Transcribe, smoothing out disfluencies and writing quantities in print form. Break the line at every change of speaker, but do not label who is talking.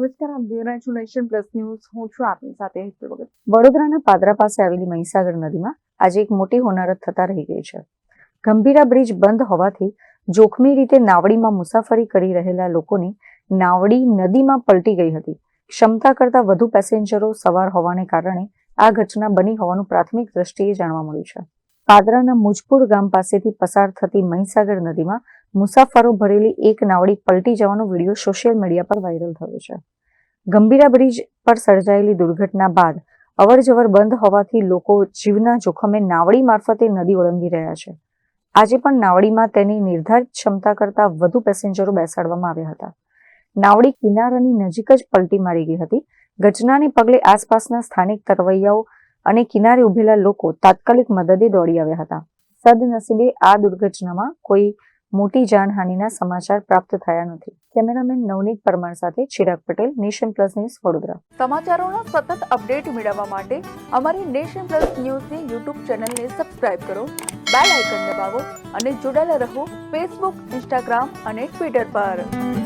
નમસ્કાર, આપ જોઈ રહ્યા છો નેશન પ્લસ ન્યૂઝ. હું છું આપની સાથે હેતલ ભગત.
વડોદરાના પાદરા પાસે આવેલી મહીસાગર નદીમાં આજે એક મોટી હોનારત થતા રહી ગઈ છે. ગંભીરા બ્રિજ બંધ હોવાથી જોખમી રીતે નાવડીમાં મુસાફરી કરી રહેલા લોકોની નાવડી નદીમાં પલટી ગઈ હતી. ક્ષમતા કરતાં વધુ પેસેન્જરો સવાર હોવાને કારણે આ ઘટના બની હોવાનું પ્રાથમિક દ્રષ્ટિએ જાણવા મળ્યું છે. પાદરાના મુજપુર ગામ પાસેથી પસાર થતી મહીસાગર નદીમાં મુસાફરો ભરેલી એક નાવડી પલટી જવાનો વિડીયો સોશિયલ મીડિયા પર વાયરલ થયો છે. ગંભીરા બ્રિજ પર સર્જાયેલી દુર્ઘટના બાદ અવરજવર બંધ હોવાથી લોકો જીવના જોખમે નાવડી મારફતે નદી ઓળંગી રહ્યા છે. આજે પણ નાવડીમાં તેની નિર્ધારિત ક્ષમતા કરતાં વધુ પેસેન્જરો બેસાડવામાં આવ્યા હતા. નાવડી કિનારાની નજીક જ પલટી મારી ગઈ હતી. ઘટનાને પગલે આસપાસના સ્થાનિક તરવૈયાઓ અને કિનારે ઉભેલા લોકો તાત્કાલિક મદદે દોડી આવ્યા હતા. સદનસીબે આ દુર્ઘટનામાં કોઈ મોટી જાનહાનિના સમાચાર પ્રાપ્ત થયા નથી. કેમેરામેન નવનીત પરમાર સાથે Chirag Patel, nation plus news, Vadodara.
સમાચારોના સતત અપડેટ મેળવવા માટે અમારી નેશન પ્લસ ન્યૂઝની યુટ્યુબ ચેનલને સબસ્ક્રાઇબ કરો, બેલ આઇકન દબાવો અને જોડાયેલા રહો ફેસબુક, ઇન્સ્ટાગ્રામ અને ટ્વિટર પર.